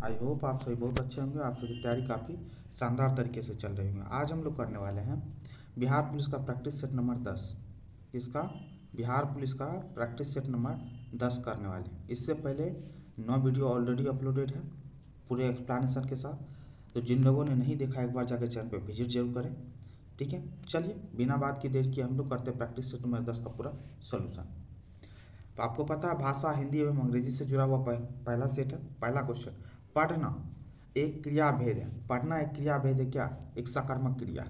I hope आप सभी बहुत अच्छे होंगे। आप सभी की तैयारी काफ़ी शानदार तरीके से चल रही होंगी। आज हम लोग करने वाले हैं बिहार पुलिस का प्रैक्टिस सेट नंबर 10। किसका? बिहार पुलिस का प्रैक्टिस सेट नंबर 10 करने वाले हैं। इससे पहले 9 वीडियो ऑलरेडी अपलोडेड है पूरे एक्सप्लेनेशन के साथ, तो जिन लोगों ने नहीं देखा एक बार जाकर चैनल पर विजिट जरूर करें। ठीक है, चलिए बिना बात की देर किए हम लोग करते हैं प्रैक्टिस सेट नंबर 10 का पूरा सोल्यूशन। तो आपको पता है भाषा हिंदी एवं अंग्रेजी से जुड़ा हुआ पहला सेट है। पहला क्वेश्चन, पढ़ना एक क्रिया भेद है। पढ़ना एक क्रिया भेद है, क्या? एक सकर्मक क्रिया।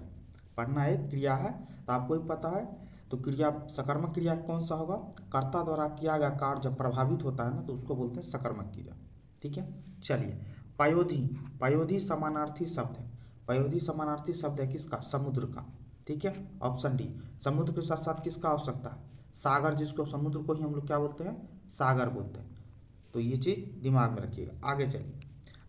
पढ़ना एक क्रिया है, तो आपको भी पता है। तो क्रिया सकर्मक क्रिया कौन सा होगा? कर्ता द्वारा किया गया कार्य जब प्रभावित होता है ना, तो उसको बोलते हैं सकर्मक क्रिया। ठीक है, चलिए। पयोधी, पयोधी समानार्थी शब्द है। पयोधी समानार्थी शब्द है किसका? समुद्र का। ठीक है, ऑप्शन डी। समुद्र के साथ साथ किसका हो सकता है? सागर, जिसको समुद्र को ही हम लोग क्या बोलते हैं? सागर बोलते हैं। तो ये चीज दिमाग में रखिएगा। आगे चलिए।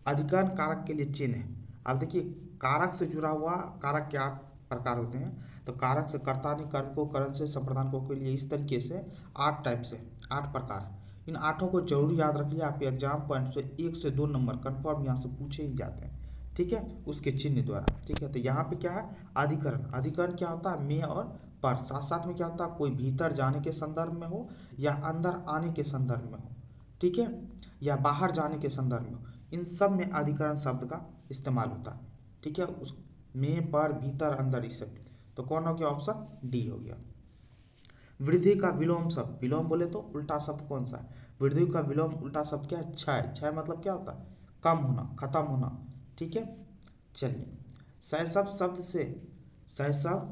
अधिकरण कारक के लिए चिन्ह है। अब देखिए, कारक से जुड़ा हुआ कारक के 8 प्रकार होते हैं। तो कारक से कर्ता ने कर्म को, करण से संप्रदान को के लिए इस तरीके से 8 टाइप से 8 प्रकार। इन 8 को जरूर याद रखिए, आपके एग्जाम पॉइंट से 1 से 2 नंबर कन्फर्म यहाँ से पूछे ही जाते हैं। ठीक है, उसके चिन्ह द्वारा। ठीक है, तो यहाँ पे क्या है? अधिकरण। अधिकरण क्या होता है? में और पर। साथ साथ में क्या होता है? कोई भीतर जाने के संदर्भ में हो या अंदर आने के संदर्भ में हो, ठीक है, या बाहर जाने के संदर्भ में हो, इन सब में अधिकरण शब्द का इस्तेमाल होता है। ठीक है, उस में, पर, भीतर, अंदर, इस सब। तो कौन हो गया? ऑप्शन डी हो गया। वृद्धि का विलोम शब्द, विलोम बोले तो उल्टा शब्द कौन सा है? वृद्धि का विलोम उल्टा शब्द क्या है? क्षय। क्षय मतलब क्या होता है? कम होना, खत्म होना। ठीक है, चलिए। शैशव शब्द से, शैशव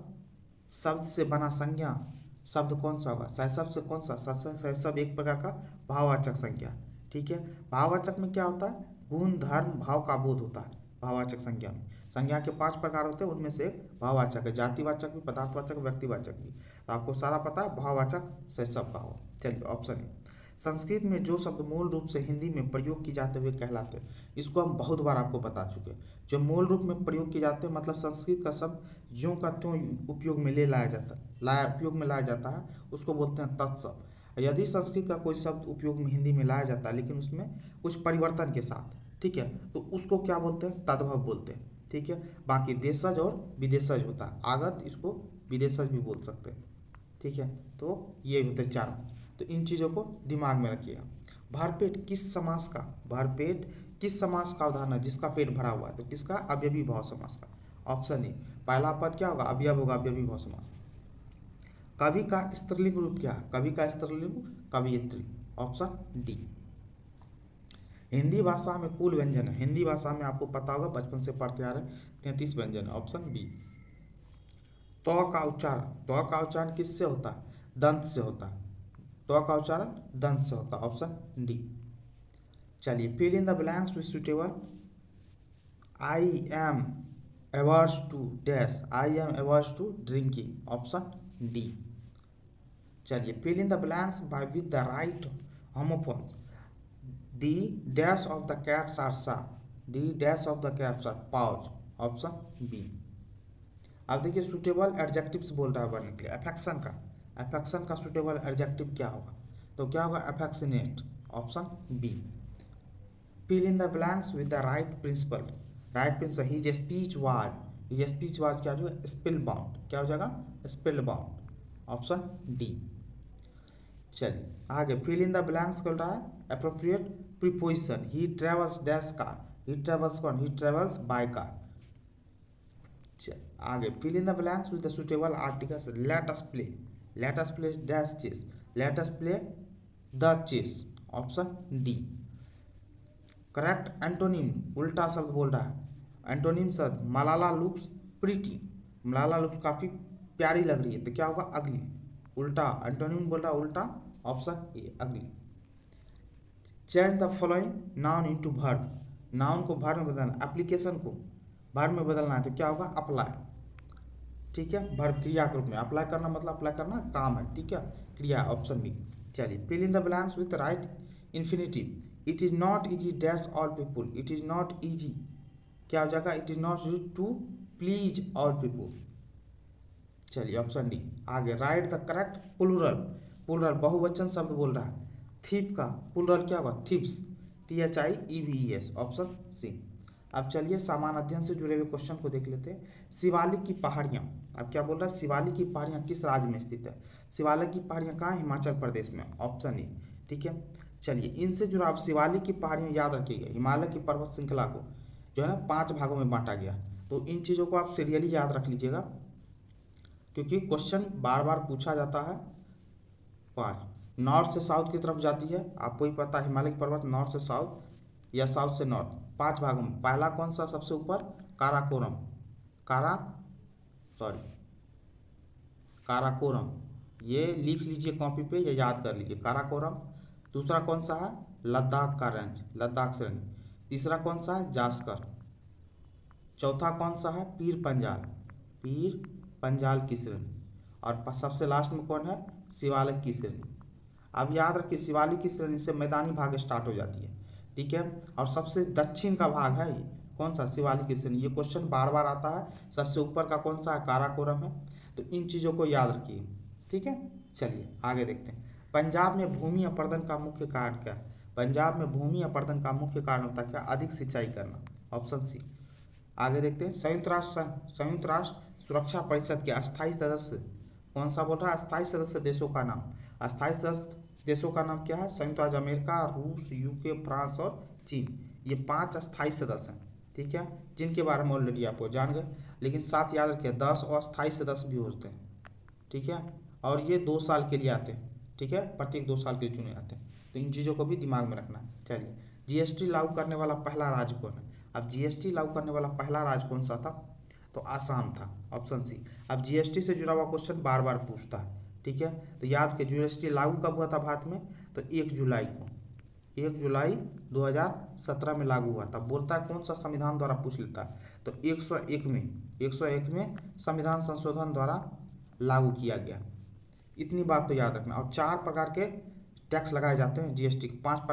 शब्द से बना संज्ञा शब्द कौन सा होगा? शैशव से कौन सा? शैशव एक प्रकार का भाववाचक संज्ञा। ठीक है, भाववाचक में क्या होता है? गुण, धर्म, भाव का बोध होता है भाववाचक संज्ञा में। संज्ञा के 5 प्रकार होते हैं, उनमें से एक भाववाचक है। जातिवाचक भी, पदार्थवाचक, व्यक्तिवाचक भी। तो आपको सारा पता है भाववाचक शैशव का हो। चलिए, ऑप्शन ए। संस्कृत में जो शब्द मूल रूप से हिंदी में प्रयोग किए जाते हुए कहलाते हैं, इसको हम बहुत बार आपको बता चुके हैं। जो मूल रूप में प्रयोग किए जाते हैं मतलब संस्कृत का शब्द ज्यों का त्यों उपयोग में ले लाया जाता है, उपयोग में लाया जाता है, उसको बोलते हैं तत्शब्द। यदि संस्कृत का कोई शब्द उपयोग में हिंदी में लाया जाता है लेकिन उसमें कुछ परिवर्तन के साथ, ठीक है, तो उसको क्या बोलते हैं? तद्भव बोलते हैं। ठीक है, बाकी देशज और विदेशज होता है। आगत, इसको विदेशज भी बोल सकते हैं। ठीक है, तो ये होते हैं चारों। तो इन चीज़ों को दिमाग में रखिएगा। भरपेट किस समास का? भरपेट किस समास का उदाहरण है जिसका पेट भरा हुआ है? तो किसका? अव्ययी भाव समास का। Option A. पहला पद क्या होगा? अवयव होगा, अव्ययी भाव समास। कवि का स्त्रीलिंग रूप क्या है? कवि का स्त्रीलिंग कवयित्री। Option D. हिंदी भाषा में कुल व्यंजन है। हिंदी भाषा में आपको पता होगा, बचपन से पढ़ते आ रहे हैं, 33 व्यंजन है। Option B. त्व का उच्चारण, त्व का उच्चारण किससे होता है? दंत से होता है। त्व का उच्चारण दंत से होता है। Option D. चलिए, fill in the blanks with suitable. I am averse to dash, I am averse to drinking. Option D. चलिए, fill in the blanks by with the right homophones. The dash of the cats are sharp, the dash of the cats are paws. Option B. अब देखिए, suitable adjectives बोल रहा है बनने के लिए। Affection का, अफेक्शन का सुटेबल एडजेक्टिव क्या होगा? तो क्या होगा? Affectionate. Option B. Fill in the blanks with the right principal. Right principal, his speech was, his speech was क्या जो है? Spellbound. क्या हो जाएगा? Spellbound. Option D. चलिए आगे, फिल इन द ब्लैंक्स कर रहा है appropriate preposition. He travels dash car, he travels कौन? He travels by car. आगे, fill in the blanks with the suitable articles. Let us play, late us play dash chess, let us play the chess. Option D. Correct antonym, उल्टा शब्द बोल रहा है। Antonym शब्द, Malala looks pretty, Malala looks काफ़ी प्यारी लग रही है, तो क्या होगा? अगली। उल्टा एंटोनिम बोल रहा है, उल्टा। ऑप्शन ए, अगली। Change the following noun into verb. Noun को वर्ब में बदलना, एप्लीकेशन को वर्ब में बदलना है, तो क्या होगा? अप्लाई। ठीक है, वर्ब क्रिया के रूप में। अप्लाई करना मतलब अप्लाई करना काम है, ठीक है, क्रिया। Option B. चलिए, fill in the blanks with right infinitive. It is not easy dash all people, it is not easy, क्या हो जाएगा? It is not easy to please all people. चलिए, ऑप्शन डी। आगे, write the correct plural. Plural बहुवचन शब्द बोल रहा है। थीप का प्लूरल क्या होगा? थीप्स। THIEVES, option C. अब चलिए सामान्य अध्ययन से जुड़े हुए क्वेश्चन को देख लेते हैं। शिवालिक की पहाड़ियाँ, अब क्या बोल रहा है, शिवालिक की पहाड़ियाँ किस राज्य में स्थित है? शिवालिक की पहाड़ियाँ कहाँ? हिमाचल प्रदेश में, ऑप्शन ए। ठीक है, चलिए इनसे जुड़ा आप शिवालिक की पहाड़ियाँ याद रखिएगा। हिमालय की पर्वत श्रृंखला को जो है ना 5 भागों में बांटा गया, तो इन चीज़ों को आप सीरियली याद रख लीजिएगा, क्योंकि क्वेश्चन बार बार पूछा जाता है। 5 नॉर्थ से साउथ की तरफ जाती है, आपको ही पता है हिमालय पर्वत नॉर्थ से साउथ या साउथ से नॉर्थ, 5 भागों में। पहला कौन सा सबसे ऊपर? काराकोरम, काराकोरम, ये लिख लीजिए कॉपी पे या याद कर लीजिए, काराकोरम। दूसरा कौन सा है? लद्दाख का रेंज, लद्दाख श्रेणी। तीसरा कौन सा है? जास्कर। चौथा कौन सा है? पीर पंजाल, पीर पंजाल की श्रेणी। और सबसे लास्ट में कौन है? शिवालिक की श्रेणी। अब याद रखिए शिवालिक की श्रेणी से मैदानी भाग स्टार्ट हो जाती है, ठीक है। और सबसे दक्षिण का भाग है ये कौन सा? शिवालिक की श्रेणी। ये क्वेश्चन बार बार आता है। सबसे ऊपर का कौन सा है? काराकोरम है। तो इन चीज़ों को याद रखिए, ठीक है। चलिए आगे देखते हैं। पंजाब में भूमि अपरदन का मुख्य कारण क्या है? पंजाब में भूमि अपरदन का मुख्य कारण होता है क्या? अधिक सिंचाई करना, ऑप्शन सी। आगे देखते हैं। संयुक्त राष्ट्र सुरक्षा परिषद के अस्थायी सदस्य कौन सा? बोल रहा है अस्थायी सदस्य देशों का नाम। अस्थायी सदस्य देशों का नाम क्या है? संयुक्त राज्य अमेरिका, रूस, यूके, फ्रांस और चीन। ये 5 अस्थायी सदस्य हैं, ठीक है, जिनके बारे में ऑलरेडी आपको जान गए। लेकिन साथ याद रखिए 10 अस्थायी सदस्य भी होते हैं, ठीक है, और ये 2 साल के लिए आते हैं, ठीक है, प्रत्येक 2 साल के लिए चुने जाते हैं। तो इन चीज़ों को भी दिमाग में रखना है। चलिए GST लागू करने वाला पहला राज्य कौन है? अब GST लागू करने वाला पहला राज्य कौन सा था? तो आसाम था, ऑप्शन सी। अब GST से जुड़ा हुआ क्वेश्चन बार बार पूछता है, ठीक है। तो याद के GST लागू कब हुआ था भारत में? तो 1 जुलाई को, 1 जुलाई 2017 में लागू हुआ था। बोलता है कौन सा संविधान द्वारा, पूछ लेता है। तो 101 में संविधान संशोधन द्वारा लागू किया गया। इतनी बात तो याद रखना। और 4 प्रकार के टैक्स लगाए जाते हैं GST,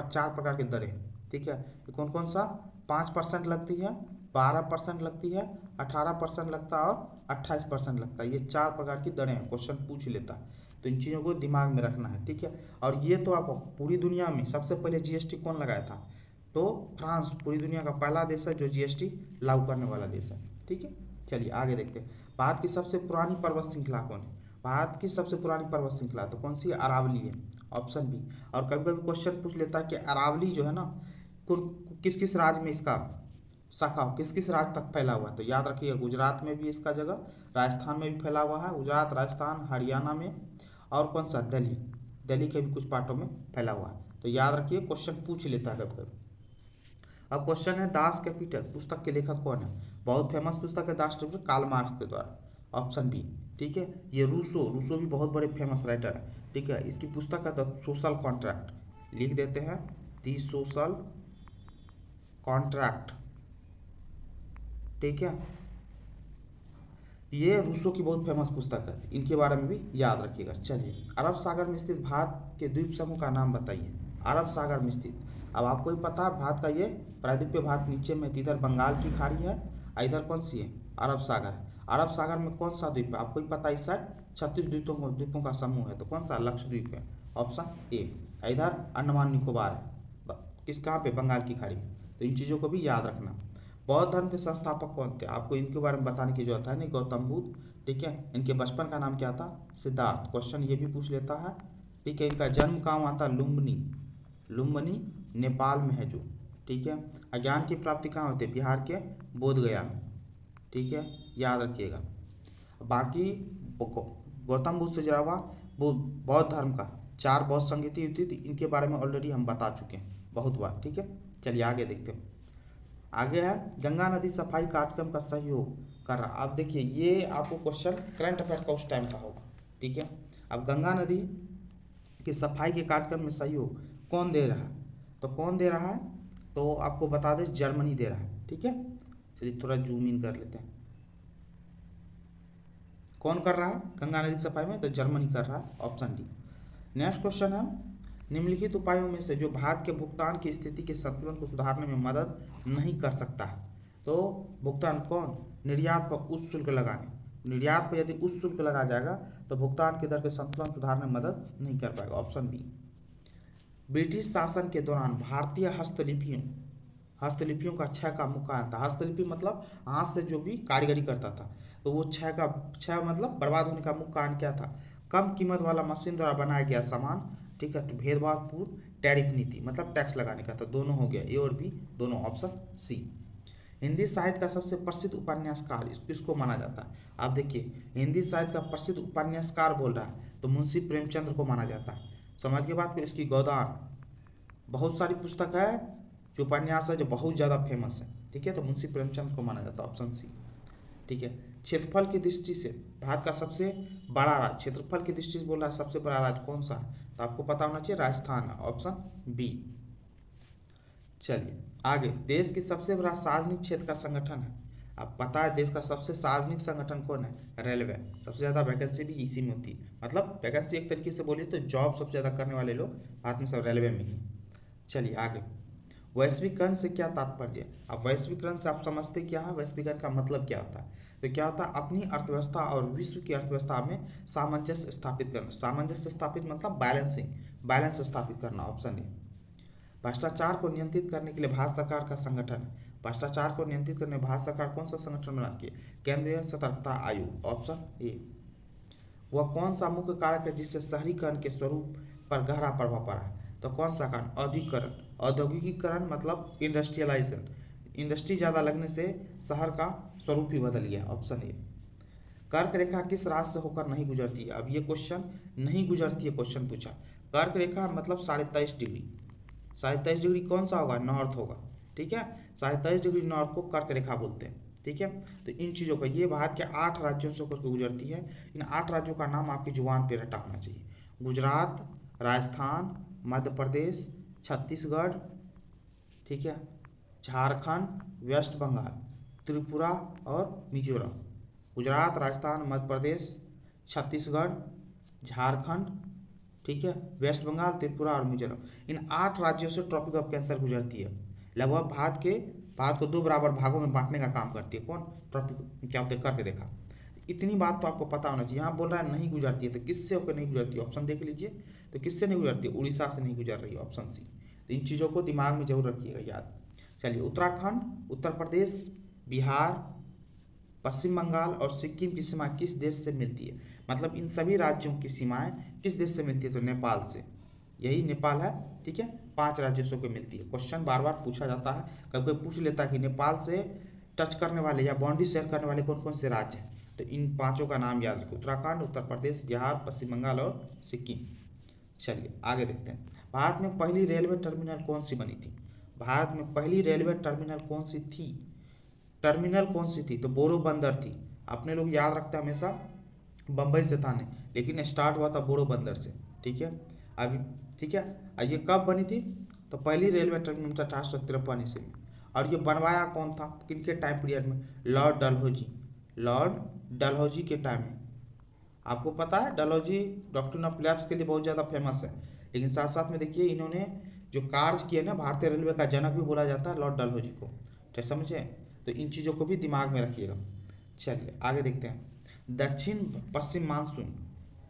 4 प्रकार की दरें, ठीक है। कौन कौन सा? 5% लगती है, 12% लगती है, 18% लगता है और 28% लगता है। ये 4 प्रकार की दरें हैं, क्वेश्चन पूछ लेता है। तो इन चीज़ों को दिमाग में रखना है, ठीक है। और ये तो आप पूरी दुनिया में सबसे पहले GST कौन लगाया था? तो फ्रांस पूरी दुनिया का पहला देश है जो GST लागू करने वाला देश है, ठीक है। चलिए आगे देखते हैं। भारत की सबसे पुरानी पर्वत श्रृंखला कौन है? भारत की सबसे पुरानी पर्वत श्रृंखला तो कौन सी? अरावली है, ऑप्शन बी। और कभी कभी क्वेश्चन पूछ लेता है कि अरावली जो है ना किस किस राज्य में इसका शाखा, किस किस राज्य तक फैला हुआ है? तो याद रखिए गुजरात में भी इसका जगह, राजस्थान में भी फैला हुआ है, गुजरात, राजस्थान, हरियाणा में, और कौन सा? दिल्ली के भी कुछ पार्टों में फैला हुआ है। तो याद रखिए क्वेश्चन पूछ लेता है कभी कभी। अब क्वेश्चन है दास कैपिटल पुस्तक के लेखक कौन है? बहुत फेमस पुस्तक है दास कैपिटल, कार्ल मार्क्स के द्वारा, ऑप्शन बी, ठीक है। ये रूसो भी बहुत बड़े फेमस राइटर है, ठीक है। इसकी पुस्तक है द सोशल कॉन्ट्रैक्ट, लिख देते हैं द सोशल कॉन्ट्रैक्ट, ठीक है। ये रूसो की बहुत फेमस पुस्तक है, इनके बारे में भी याद रखिएगा। चलिए अरब सागर में स्थित भारत के द्वीप समूह का नाम बताइए। अरब सागर में स्थित, अब आपको ही पता है भारत का ये प्रायद्वीपीय भारत नीचे में, इधर बंगाल की खाड़ी है, इधर कौन सी है? अरब सागर। अरब सागर में कौन सा द्वीप है? आपको ही पता है इस साइड 36 द्वीपों का समूह है, तो कौन सा? लक्षद्वीप है, ऑप्शन ए। इधर अंडमान निकोबार है, किस कहाँ पे? बंगाल की खाड़ी में। तो इन चीज़ों को भी याद रखना। बौद्ध धर्म के संस्थापक कौन थे? आपको इनके बारे में बताने की जरूरत है नहीं, गौतम बुद्ध, ठीक है। इनके बचपन का नाम क्या था? सिद्धार्थ, क्वेश्चन ये भी पूछ लेता है, ठीक है। इनका जन्म कहाँ हुआ था? लुम्बिनी नेपाल में है जो, ठीक है। अज्ञान की प्राप्ति कहाँ होती है? बिहार के बोधगया में, ठीक है, याद रखिएगा। बाकी गौतम बुद्ध से जुड़ा हुआ बौद्ध धर्म का 4 बौद्ध संगीति हुई थी, इनके बारे में ऑलरेडी हम बता चुके हैं बहुत बार, ठीक है। चलिए आगे देखते हैं। आगे है गंगा नदी सफाई कार्यक्रम का सहयोग कर रहा। आप देखिए ये आपको क्वेश्चन करंट अफेयर का उस टाइम का होगा, ठीक है। अब गंगा नदी की सफाई के कार्यक्रम में सहयोग कौन दे रहा है? तो कौन दे रहा है? तो आपको बता दें जर्मनी दे रहा है, ठीक है। चलिए थोड़ा जूम इन कर लेते हैं। कौन कर रहा है गंगा नदी सफाई में? तो जर्मनी कर रहा है, ऑप्शन डी। नेक्स्ट क्वेश्चन है निम्नलिखित उपायों में से जो भारत के भुगतान की स्थिति के संतुलन को सुधारने में मदद नहीं कर सकता है? तो भुगतान कौन? निर्यात पर उच्च शुल्क लगाने। निर्यात पर यदि उच्च शुल्क लगाया जाएगा तो भुगतान की दर के संतुलन सुधारने में मदद नहीं कर पाएगा, ऑप्शन बी। ब्रिटिश शासन के दौरान भारतीय हस्तलिपियों का क्षय का मुख्य कारण था। हस्तलिपि मतलब हाथ से जो भी कारीगरी करता था, तो वो क्षय मतलब बर्बाद होने का मुख्य कारण क्या था? कम कीमत वाला मशीन द्वारा बनाया गया सामान, ठीक है। तो भेदभावपूर्ण टैरिफ नीति मतलब टैक्स लगाने का था। दोनों हो गया, ए और बी दोनों, ऑप्शन सी। हिंदी साहित्य का सबसे प्रसिद्ध उपन्यासकार किसको माना जाता है? आप देखिए, हिंदी साहित्य का प्रसिद्ध उपन्यासकार बोल रहा है तो मुंशी प्रेमचंद्र को माना जाता है। समझ के बात को। इसकी गोदान बहुत सारी पुस्तक है, जो उपन्यास है जो बहुत ज़्यादा फेमस है, ठीक है। तो मुंशी प्रेमचंद को माना जाता है, ऑप्शन सी, ठीक है। क्षेत्रफल की दृष्टि से भारत का सबसे बड़ा राज्य, क्षेत्रफल की दृष्टि से बोल रहा है सबसे बड़ा राज्य कौन सा है? तो आपको पता होना चाहिए राजस्थान है, ऑप्शन बी। चलिए आगे, देश की सबसे बड़ा सार्वजनिक क्षेत्र का संगठन है। अब पता है देश का सबसे सार्वजनिक संगठन कौन है? रेलवे। सबसे ज़्यादा वैकेंसी भी इसी में होती है, मतलब वैकेंसी एक तरीके से बोलिए तो जॉब सबसे ज़्यादा करने वाले लोग भारत में सब रेलवे में ही। चलिए आगे, वैश्वीकरण से क्या तात्पर्य? अब वैश्वीकरण से आप समझते क्या है? वैश्वीकरण का मतलब क्या होता है? तो क्या होता है? अपनी अर्थव्यवस्था और विश्व की अर्थव्यवस्था में सामंजस्य स्थापित करना। सामंजस्य स्थापित मतलब बैलेंस स्थापित करना, ऑप्शन ए। भ्रष्टाचार को नियंत्रित करने के लिए भारत सरकार का संगठन है। भ्रष्टाचार को नियंत्रित करने भारत सरकार कौन सा संगठन बनाती है? केंद्रीय सतर्कता आयोग, ऑप्शन ए। वह कौन सा मुख्य कारक है जिससे शहरीकरण के स्वरूप पर गहरा प्रभाव पड़ा है? तो कौन सा कारण? औद्योगिकीकरण मतलब इंडस्ट्रियलाइजेशन। इंडस्ट्री ज़्यादा लगने से शहर का स्वरूप ही बदल गया, ऑप्शन ए। कर्क रेखा किस राज्य से होकर नहीं गुजरती है? अब ये क्वेश्चन नहीं गुजरती है क्वेश्चन पूछा। कर्क रेखा मतलब 23.5 डिग्री। 23.5 डिग्री कौन सा होगा? नॉर्थ होगा, ठीक है। 23.5 डिग्री नॉर्थ को कर्क रेखा बोलते हैं, ठीक है। तो इन चीज़ों का, ये भारत के 8 राज्यों से होकर के गुजरती है। इन 8 राज्यों का नाम आपकी जुबान पे रटा होना चाहिए। गुजरात, राजस्थान, मध्य प्रदेश, छत्तीसगढ़, ठीक है, झारखंड, वेस्ट बंगाल, त्रिपुरा और मिजोरम। गुजरात, राजस्थान, मध्य प्रदेश, छत्तीसगढ़, झारखंड, ठीक है, वेस्ट बंगाल, त्रिपुरा और मिजोरम। इन 8 राज्यों से ट्रॉपिक ऑफ कैंसर गुजरती है। लगभग भारत को 2 बराबर भागों में बांटने का काम करती है कौन? ट्रॉपिक क्या होते हैं? कर्क रेखा। इतनी बात तो आपको पता होना चाहिए। यहाँ बोल रहा है नहीं गुजरती है, तो किससे होकर नहीं गुजरती है? ऑप्शन देख लीजिए, तो किससे नहीं गुजरती है? उड़ीसा से नहीं गुजर रही है, ऑप्शन सी। तो इन चीज़ों को दिमाग में जरूर रखिएगा याद। चलिए, उत्तराखंड, उत्तर प्रदेश, बिहार, पश्चिम बंगाल और सिक्किम की सीमा किस देश से मिलती है? मतलब इन सभी राज्यों की सीमाएं किस देश से मिलती है? तो नेपाल से। यही नेपाल है, ठीक है। 5 राज्यों से होकर मिलती है। क्वेश्चन बार बार पूछा जाता है, कभी कोई पूछ लेता है कि नेपाल से टच करने वाले या बाउंड्री शेयर करने वाले कौन कौन से राज्य हैं? तो इन 5 का नाम याद रखो, उत्तराखंड, उत्तर प्रदेश, बिहार, पश्चिम बंगाल और सिक्किम। चलिए आगे देखते हैं, भारत में पहली रेलवे टर्मिनल कौन सी बनी थी? भारत में पहली रेलवे टर्मिनल कौन सी थी? तो बोरो बंदर थी। अपने लोग याद रखते हैं हमेशा बम्बई से था नहीं, लेकिन स्टार्ट हुआ था बोरो बंदर से, ठीक है। अभी ठीक है, ये कब बनी थी? तो पहली रेलवे टर्मिनल 1853 ईस्वी में। और ये बनवाया कौन था? किनके टाइम पीरियड में? लॉर्ड डलहौजी के टाइम में। आपको पता है डलहौजी डॉक्ट्रिन ऑफ लैप्स के लिए बहुत ज़्यादा फेमस है, लेकिन साथ साथ में देखिए इन्होंने जो कार्य किए ना, भारतीय रेलवे का जनक भी बोला जाता है लॉर्ड डलहौजी को, ठीक समझे। तो इन चीज़ों को भी दिमाग में रखिएगा। चलिए आगे देखते हैं, दक्षिण पश्चिम मानसून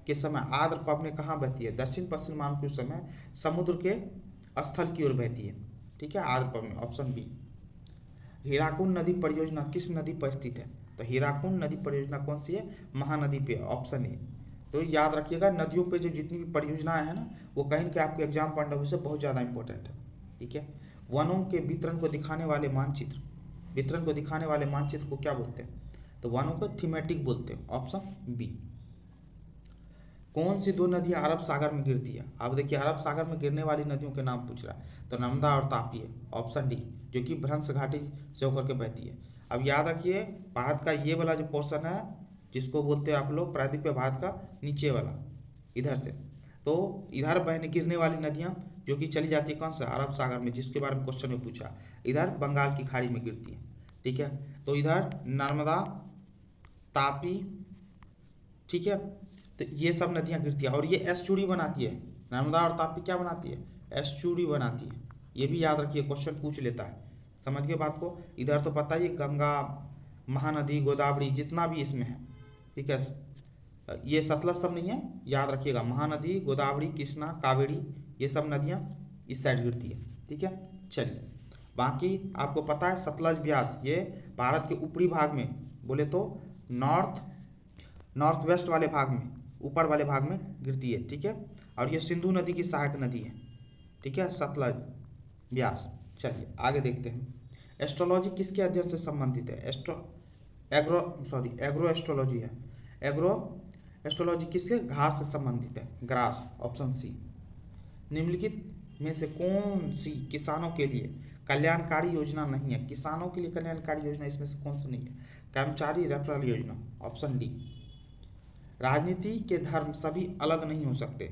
के समय आर्द्र पवनें कहाँ बहती है? दक्षिण पश्चिम मानसून के समय समुद्र के स्थल की ओर बहती है, ठीक है, आर्द्र पवनें, ऑप्शन बी। हीराकुंड नदी परियोजना किस नदी पर स्थित है? तो हीराकुंड नदी परियोजना कौन सी है? महानदी पे, ऑप्शन ए। तो याद रखिएगा, नदियों पे जो जितनी भी परियोजनाएं हैं ना, वो कहीं ना कहीं आपके एग्जाम पॉइंट ऑफ व्यू से बहुत ज़्यादा इंपॉर्टेंट है, ठीक है। वनों के वितरण को दिखाने वाले मानचित्र को क्या बोलते हैं? तो वनों को थीमेटिक बोलते हैं, ऑप्शन बी। कौन सी 2 नदियां अरब सागर में गिरती है? आप देखिए, अरब सागर में गिरने वाली नदियों के नाम पूछ रहा है, तो नर्मदा और तापी है, ऑप्शन डी, जो कि भ्रंश घाटी से होकर के बहती है। अब याद रखिए, भारत का ये वाला जो पोर्शन है, जिसको बोलते हैं आप लोग प्रायद्वीपीय भारत का नीचे वाला, इधर से, तो इधर बहने गिरने वाली नदियाँ जो कि चली जाती है कौन सा? अरब सागर में, जिसके बारे में क्वेश्चन में पूछा। इधर बंगाल की खाड़ी में गिरती है, ठीक है। तो इधर नर्मदा, तापी, ठीक है, तो ये सब नदियाँ गिरती है और ये एस्चुरी बनाती है। नर्मदा और तापी क्या बनाती है? एस्चुरी बनाती है। ये भी याद रखिए, क्वेश्चन पूछ लेता है, समझ के बात को। इधर तो पता ही, गंगा, महानदी, गोदावरी, जितना भी इसमें है, ठीक है। ये सतलज सब नहीं है, याद रखिएगा, महानदी, गोदावरी, कृष्णा, कावेरी, ये सब नदियाँ इस साइड गिरती है, ठीक है। चलिए बाकी आपको पता है सतलज ब्यास ये भारत के ऊपरी भाग में बोले तो नॉर्थ वेस्ट वाले भाग में, ऊपर वाले भाग में गिरती है, ठीक है। और ये सिंधु नदी की सहायक नदी है, ठीक है, सतलज ब्यास। चलिए आगे देखते हैं। एस्ट्रोलॉजी किसके अध्ययन से संबंधित है? एग्रो एस्ट्रोलॉजी है। एग्रो एस्ट्रोलॉजी किसके? घास से संबंधित है, ग्रास, ऑप्शन सी। निम्नलिखित में से कौन सी किसानों के लिए कल्याणकारी योजना नहीं है? किसानों के लिए कल्याणकारी योजना इसमें से कौन सी नहीं है? कर्मचारी रेफरल योजना, ऑप्शन डी। राजनीति के धर्म सभी अलग नहीं हो सकते।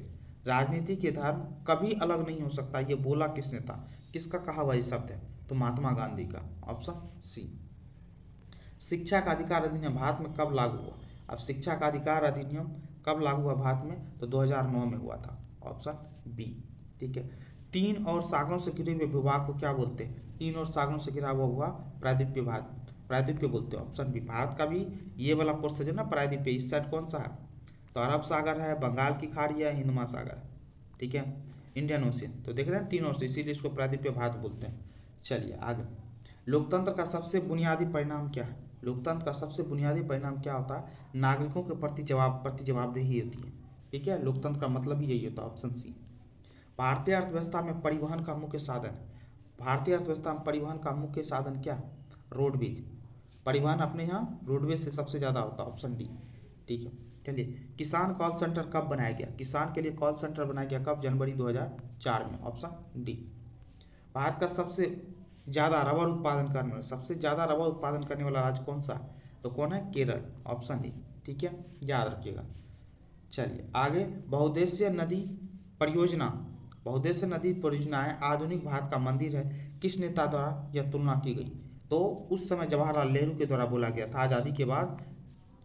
राजनीति के धर्म कभी अलग नहीं हो सकता, ये बोला किसने था? किसका कहा हुआ ये शब्द है? तो महात्मा गांधी का, ऑप्शन सी। शिक्षा का अधिकार अधिनियम भारत में कब लागू हुआ? अब शिक्षा का अधिकार अधिनियम कब लागू हुआ भारत में? तो 2009 में हुआ था, ऑप्शन बी, ठीक है। तीन और सागरों से घिरे हुए भूभाग को क्या बोलते हैं? तीन और सागरों से घिरा हुआ प्रायद्वीपीय भाग, प्रायद्वीपीय बोलते हैं, ऑप्शन बी। भारत का भी ये वाला पोर्शन जो ना प्रायद्वीपीय, इस साइड कौन सा है? तो अरब सागर है, बंगाल की खाड़ी है, हिंद महासागर, ठीक है, इंडियन ओशियन। तो देख रहे हैं तीनों से, इसीलिए इसको प्रायद्वीपीय भारत बोलते हैं। चलिए आगे। लोकतंत्र का सबसे बुनियादी परिणाम क्या है? लोकतंत्र का सबसे बुनियादी परिणाम क्या होता है? नागरिकों के प्रति जवाबदेही होती है, ठीक है। लोकतंत्र का मतलब ही यही होता है, ऑप्शन सी। भारतीय अर्थव्यवस्था में परिवहन का मुख्य साधन, भारतीय अर्थव्यवस्था में परिवहन का मुख्य साधन क्या? रोडवेज। परिवहन अपने यहाँ रोडवेज से सबसे ज़्यादा होता है, ऑप्शन डी, ठीक है। चलिए किसान कॉल सेंटर कब बनाया गया? किसान के लिए कॉल सेंटर बनाया गया कब? जनवरी 2004 में, ऑप्शन डी। भारत का सबसे ज़्यादा रबर उत्पादन करने वाला, सबसे ज़्यादा रबर उत्पादन करने वाला राज्य कौन सा? तो कौन है? केरल, ऑप्शन डी, ठीक है, याद रखिएगा। चलिए आगे। बहुउद्देशीय नदी परियोजना, बहुउद्देशीय नदी परियोजनाएं आधुनिक भारत का मंदिर है, किस नेता द्वारा यह तुलना की गई? तो उस समय जवाहरलाल नेहरू के द्वारा बोला गया था आज़ादी के बाद,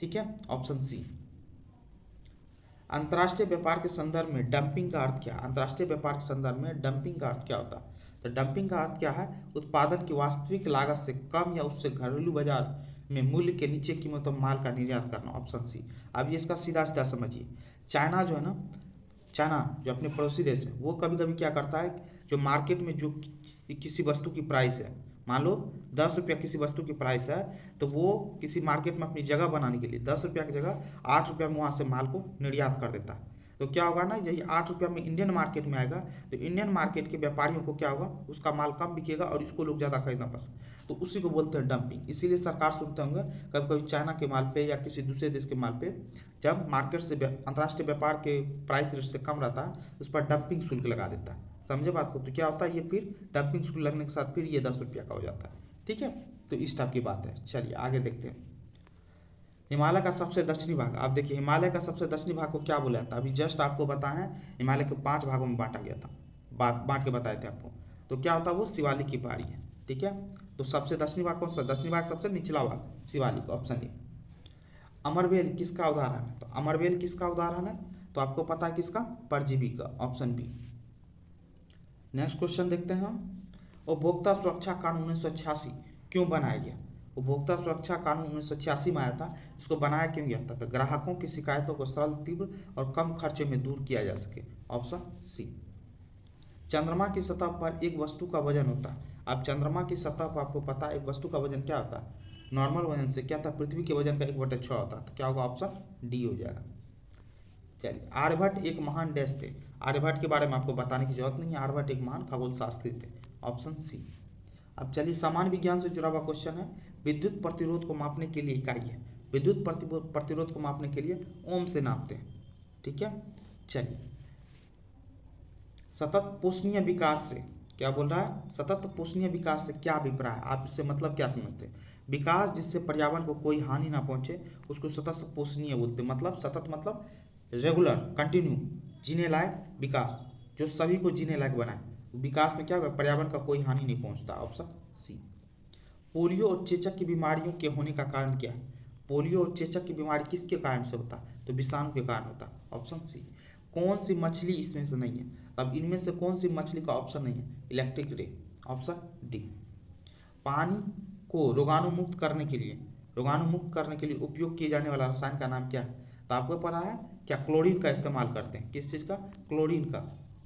ठीक है, ऑप्शन सी। अंतर्राष्ट्रीय व्यापार के संदर्भ में डंपिंग का अर्थ क्या है? अंतर्राष्ट्रीय व्यापार के संदर्भ में डंपिंग का अर्थ क्या होता है? तो डंपिंग का अर्थ क्या है? उत्पादन की वास्तविक लागत से कम या उससे घरेलू बाजार में मूल्य के नीचे कीमत पर माल का निर्यात करना, ऑप्शन सी। अब ये इसका सीधा सीधा समझिए। चाइना जो है ना, चाइना जो अपने पड़ोसी देश है, वो कभी कभी क्या करता है, जो मार्केट में जो किसी वस्तु की प्राइस है, मान लो 10 रुपया किसी वस्तु की प्राइस है, तो वो किसी मार्केट में अपनी जगह बनाने के लिए 10 रुपया की जगह 8 रुपया में वहाँ से माल को निर्यात कर देता है। तो क्या होगा ना, यही 8 रुपया में इंडियन मार्केट में आएगा, तो इंडियन मार्केट के व्यापारियों को क्या होगा, उसका माल कम बिकेगा और इसको लोग ज़्यादा खरीदना पसंद, तो उसी को बोलते हैं डंपिंग। इसीलिए सरकार सुनते होंगे कभी कभी चाइना के माल पे या किसी दूसरे देश के माल पे जब मार्केट से अंतर्राष्ट्रीय व्यापार के प्राइस रेट से कम रहता है, उस पर डंपिंग शुल्क लगा देता है। समझे बात को? तो क्या होता है, ये फिर डंपिंग शुल्क लगने के साथ फिर ये 10 रुपया का हो जाता है, ठीक है। तो इस टाइप की बात है। चलिए आगे देखते हैं। हिमालय का सबसे दक्षिणी भाग, आप देखिए हिमालय का सबसे दक्षिणी भाग को क्या बोला जाता है? अभी जस्ट आपको बताया है, हिमालय के 5 भागों में बांटा गया था, बांट के बताए थे आपको। तो क्या होता है, वो शिवालिक की पहाड़ी है, ठीक है। तो सबसे दक्षिणी भाग कौन सा? दक्षिणी भाग सबसे निचला भाग शिवालिक, ऑप्शन ए। अमरबेल किसका उदाहरण है? तो अमरबेल किसका उदाहरण है? तो आपको पता है किसका? परजीवी का, ऑप्शन बी। नेक्स्ट क्वेश्चन देखते हैं हम। उपभोक्ता सुरक्षा कानून 1986 क्यों बनाया गया? उपभोक्ता सुरक्षा कानून 1986 में आया था। इसको बनाया क्यों गया था? तो ग्राहकों की शिकायतों को सरल, तीव्र और कम खर्चे में दूर किया जा सके, ऑप्शन सी। चंद्रमा की सतह पर एक वस्तु का वजन होता है। अब चंद्रमा की सतह पर आपको पता है एक वस्तु का वजन क्या होता है? नॉर्मल वजन से क्या था? पृथ्वी के वजन का 1/6 होता है। तो क्या होगा? ऑप्शन डी हो जाएगा। चलिए आर्यभट्ट एक महान देश थे। आर्यभट्ट के बारे में आपको बताने की जरूरत नहीं है, आर्यभट्ट एक महान खगोल शास्त्री थे, ऑप्शन सी। अब चलिए सामान्य विज्ञान से जुड़ा हुआ क्वेश्चन है। विद्युत प्रतिरोध को मापने के लिए इकाई है। विद्युत प्रतिरोध को मापने के लिए ओम से नापते हैं, ठीक है। चलिए सतत पोषणीय विकास से क्या बोल रहा है? सतत पोषणीय विकास से क्या अभिप्राय है? आप इससे मतलब क्या समझते हैं? विकास जिससे पर्यावरण को कोई हानि ना पहुंचे उसको सतत पोषणीय बोलते हैं। मतलब सतत मतलब रेगुलर, कंटिन्यू, जीने लायक विकास, जो सभी को जीने लायक बनाए। विकास में क्या होगा? पर्यावरण का कोई हानि नहीं पहुंचता, ऑप्शन सी। पोलियो और चेचक की बीमारियों के होने का कारण क्या है? पोलियो और चेचक की बीमारी किसके कारण से होता है? तो विषाणु के कारण होता है, ऑप्शन सी। कौन सी मछली इसमें से नहीं है? तब इनमें से कौन सी मछली का ऑप्शन नहीं है? Electric ray, option D. पानी को रोगाणुमुक्त करने के लिए उपयोग किए जाने वाला रसायन का नाम क्या है? तो आपको पता है क्या? क्लोरीन का इस्तेमाल करते हैं। किस चीज़ का? क्लोरीन का,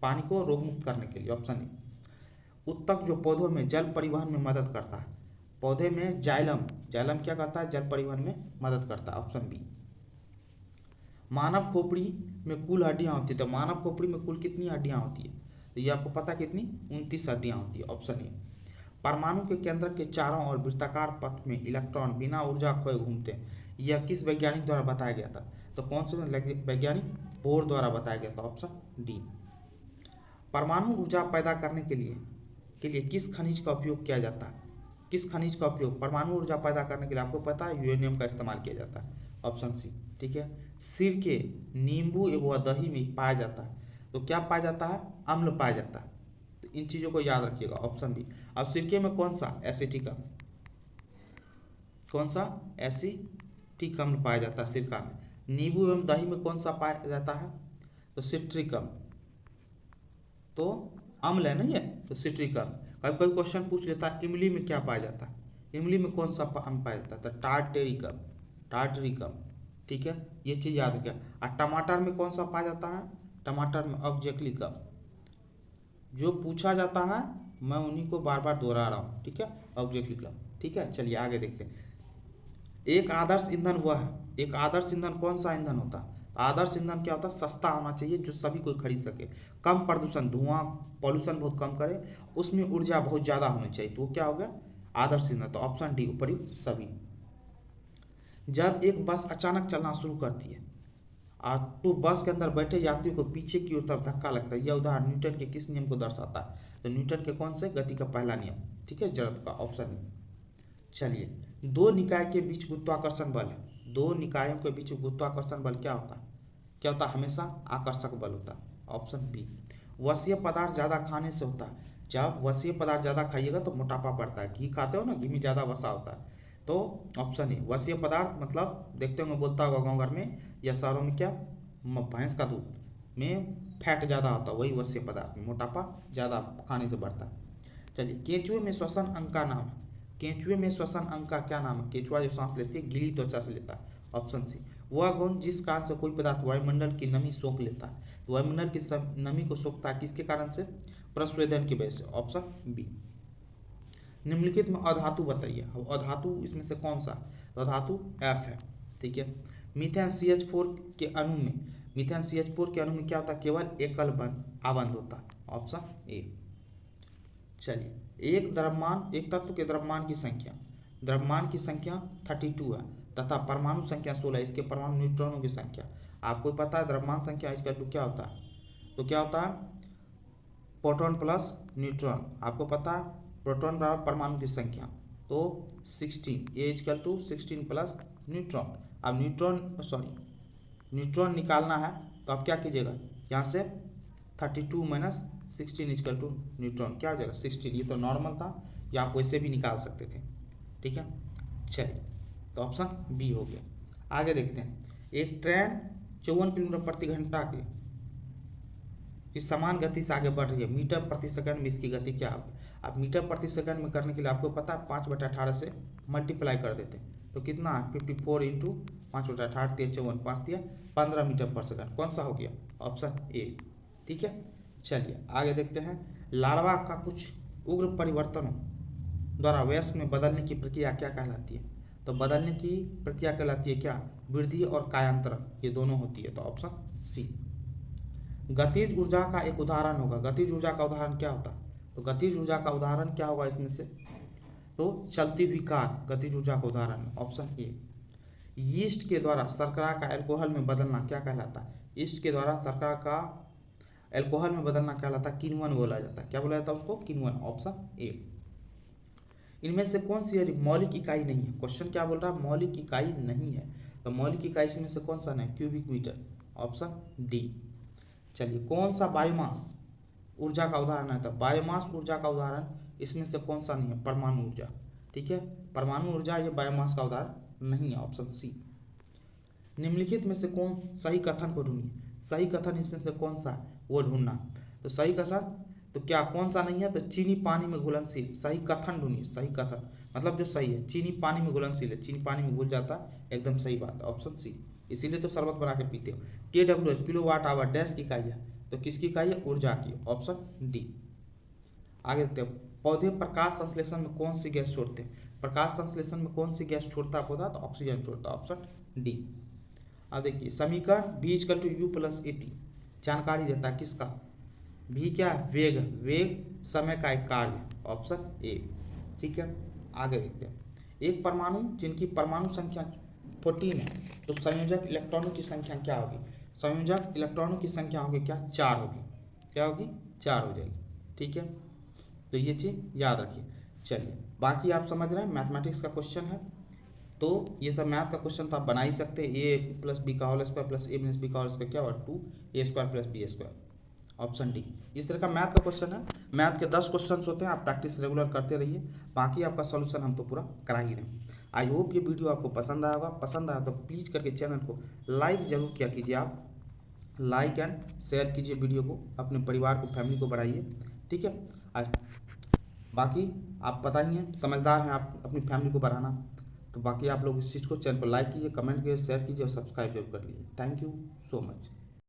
पानी को रोग मुक्त करने के लिए, ऑप्शन ए। उत्तक जो पौधों में जल परिवहन में मदद करता है, पौधे में जाइलम क्या करता है, जल परिवहन में मदद करता है, ऑप्शन बी। मानव खोपड़ी में कुल हड्डियां होती है, तो मानव खोपड़ी में कुल कितनी हड्डियां होती है, तो ये आपको पता कितनी, 29 हड्डियां होती है, ऑप्शन ए। परमाणु के केंद्र के चारों ओर वृत्ताकार पथ में इलेक्ट्रॉन बिना ऊर्जा खोए घूमते हैं, यह किस वैज्ञानिक द्वारा बताया गया था, तो कौन से वैज्ञानिक, बोर द्वारा बताया गया था, ऑप्शन डी। परमाणु ऊर्जा पैदा करने के लिए किस खनिज का उपयोग किया जाता है, किस खनिज का उपयोग परमाणु ऊर्जा पैदा करने के लिए, आपको पता है यूरेनियम का इस्तेमाल किया जाता है, ऑप्शन सी, ठीक है। सिरके, नींबू एवं दही में पाया जाता है, तो क्या पाया जाता है, अम्ल पाया जाता है, तो इन चीज़ों को याद रखिएगा, ऑप्शन बी। अब सिरके में कौन सा, एसिटिक अम्ल, कौन सा, एसिटिक अम्ल पाया जाता है सिरका में। नींबू एवं दही में कौन सा पाया जाता है, तो सिट्रिक अम्ल, तो अम्ल है ना ये, तो सिट्रिक अम्ल। कभी कभी क्वेश्चन पूछ लेता है इमली में क्या पाया जाता है, इमली में कौन सा अम्ल पाया जाता है, तो टार्टेरिक अम्ल, ठीक है, ये चीज़ याद रखिए। और टमाटर में कौन सा पाया जाता है, टमाटर में ऑक्जेक्टिक अम्ल। जो पूछा जाता है मैं उन्हीं को बार बार दोहरा रहा हूँ, ठीक है, ऑक्जेक्टिक अम्ल, ठीक है। चलिए आगे देखते हैं। एक आदर्श ईंधन वह है, एक आदर्श ईंधन कौन सा ईंधन होता है, तो आदर्श ईंधन क्या होता है, सस्ता होना चाहिए, जो सभी कोई खरीद सके, कम प्रदूषण, धुआं पॉल्यूशन बहुत कम करे, उसमें ऊर्जा बहुत ज़्यादा होनी चाहिए, तो वो क्या हो गया, आदर्श ईंधन, तो ऑप्शन डी उपयुक्त सभी। जब एक बस अचानक चलना शुरू करती है और तो बस के अंदर बैठे यात्रियों को पीछे की ओर तरफ धक्का लगता है, यह उदाहरण न्यूटन के किस नियम को दर्शाता है, तो न्यूटन के कौन से, गति का पहला नियम, ठीक है, जड़त्व का, ऑप्शन ए। चलिए, दो निकाय के बीच गुरुत्वाकर्षण बल है, दो निकायों के बीच गुरुत्वाकर्षण बल क्या होता है, हमेशा आकर्षक बल होता है, ऑप्शन बी। वसीय पदार्थ ज़्यादा खाने से होता है, जब वसीय पदार्थ ज़्यादा खाइएगा तो मोटापा बढ़ता है, घी खाते हो ना, घी में ज़्यादा वसा होता है, तो ऑप्शन ए। वसीय पदार्थ मतलब देखते होंगे, बोलता होगा गाँव घर में या शहरों में, क्या, भैंस का दूध में फैट ज़्यादा होता है, वही वसीय पदार्थ में मोटापा ज़्यादा खाने से बढ़ता है। चलिए, केंचुए में श्वसन अंग का नाम है, केंचुए में श्वसन अंग का क्या नाम है, केंचुआ जो सांस लेती है गीली त्वचा से लेता है, ऑप्शन सी। वह गुण जिस कारण से कोई पदार्थ वायुमंडल की नमी सोख लेता है, तो वायुमंडल की नमी को सोखता है किसके कारण से, प्रस्वेदन की वजह से, ऑप्शन बी। निम्नलिखित में अधातु बताइए, अब अधातु इसमें से कौन सा, तो अधातु एफ है, ठीक है। मीथेन CH4 के अणु में, मीथेन CH4 के अणु में क्या होता है, केवल एकल आबंध होता है, ऑप्शन ए। चलिए, एक तत्व के द्रव्यमान की संख्या 32 है तथा परमाणु संख्या 16, इसके परमाणु न्यूट्रॉनों की संख्या, आपको पता है द्रव्यमान संख्या इक्वल टू क्या होता है, तो क्या होता है, प्रोटॉन प्लस न्यूट्रॉन, आपको पता है प्रोटॉन बराबर परमाणु की संख्या, तो 16, ए इक्वल टू 16 प्लस न्यूट्रॉन। अब न्यूट्रॉन निकालना है, तो आप क्या कीजिएगा, यहाँ से 32 माइनस 16 इक्वल टू न्यूट्रॉन, क्या हो जाएगा 16, ये तो नॉर्मल था, या आप वैसे भी निकाल सकते थे, ठीक है। चलिए, तो ऑप्शन बी हो गया। आगे देखते हैं, एक ट्रेन 54 किलोमीटर प्रति घंटा के इस समान गति से आगे बढ़ रही है, मीटर प्रति सेकंड में इसकी गति क्या होगी। अब मीटर प्रति सेकंड में करने के लिए आपको पता है 5/18 से मल्टीप्लाई कर देते हैं, तो कितना 54 इंटू 5/18 3 54 5 दिया 15 मीटर पर सेकंड, कौन सा हो गया, ऑप्शन ए, ठीक है। चलिए आगे देखते हैं, लार्वा का कुछ उग्र परिवर्तनों द्वारा वयस्क में बदलने की प्रक्रिया क्या कहलाती है, तो बदलने की प्रक्रिया कहलाती है क्या, वृद्धि और कायांतरण, ये दोनों होती है, तो ऑप्शन सी। गतिज ऊर्जा का एक उदाहरण होगा, गतिज ऊर्जा का उदाहरण क्या होता है, तो गतिज ऊर्जा का उदाहरण क्या होगा इसमें से, तो चलती हुई कार गतिज ऊर्जा का उदाहरण, ऑप्शन ए। यीस्ट के द्वारा शर्करा का अल्कोहल में बदलना क्या कहलाता है, यीस्ट के द्वारा शर्करा का अल्कोहल में बदलना कहलाता है किण्वन बोला जाता है, क्या बोला जाता है उसको, किण्वन, ऑप्शन ए। इनमें से कौन सी मौलिक इकाई नहीं है, क्वेश्चन क्या बोल रहा है, मौलिक इकाई नहीं है, तो मौलिक इकाई इसमें से कौन सा नहीं, क्यूबिक मीटर, ऑप्शन डी। चलिए, कौन सा बायोमास ऊर्जा का उदाहरण है, तो बायोमास ऊर्जा का उदाहरण इसमें से कौन सा नहीं है, परमाणु ऊर्जा, ठीक है, परमाणु ऊर्जा ये बायोमास का उदाहरण नहीं है, ऑप्शन सी। निम्नलिखित में से कौन सही कथन को ढूंढिए, सही कथन इसमें से कौन सा है वो ढूंढना, तो सही कथन, तो क्या कौन सा नहीं है, तो चीनी पानी में घुलनशील, सही कथन ढूंढिए, सही कथन मतलब जो सही है, चीनी पानी में घुलनशील है, चीनी पानी में घुल जाता है, एकदम सही बात है, ऑप्शन सी, इसीलिए तो शरबत बना के पीते हो। KWH kilo watt hour dash की इकाई है, तो किसकी इकाई है? ऊर्जा की, ऑप्शन डी। आगे देखते हैं, पौधे प्रकाश संश्लेषण में कौन सी गैस छोड़ते हैं? प्रकाश संश्लेषण में कौन सी गैस छोड़ता है पौधा? तो ऑक्सीजन छोड़ता है, ऑप्शन डी। अब देखिए समीकरण v equal to u plus a t जानकारी देता है किसका? v क्या है? वेग, वेग समय का एक कार्य, ऑप्शन ए। ठीक है, आगे देखते हैं, एक परमाणु जिनकी परमाणु संख्या 14 है तो संयोजक इलेक्ट्रॉनों की संख्या क्या होगी? संयोजक इलेक्ट्रॉनों की संख्या होगी क्या? 4 होगी। क्या होगी? 4 हो जाएगी। ठीक है, तो ये चीज़ याद रखिए। चलिए, बाकी आप समझ रहे हैं, मैथमेटिक्स का क्वेश्चन है तो ये सब मैथ का क्वेश्चन तो आप बना ही सकते हैं। ए प्लस बी का होल स्क्वायर प्लस ए माइनस बी का होल स्क्वायर क्या हुआ? 2a² plus b², option D. इस तरह का मैथ का क्वेश्चन है। मैथ के 10 क्वेश्चन होते हैं, आप प्रैक्टिस रेगुलर करते रहिए, बाकी आपका सॉल्यूशन हम तो पूरा करा ही रहे हैं। आई होप ये वीडियो आपको पसंद आया होगा। पसंद आया तो प्लीज़ करके चैनल को लाइक ज़रूर किया कीजिए। आप लाइक एंड शेयर कीजिए वीडियो को, अपने परिवार को, फैमिली को बढ़ाइए। ठीक है, बाकी आप पता ही हैं, समझदार हैं आप, अपनी फैमिली को बढ़ाना। तो बाकी आप लोग इस चीज़ को, चैनल को लाइक कीजिए, कमेंट कीजिए, शेयर कीजिए और सब्सक्राइब जरूर कर लीजिए। Thank you so much.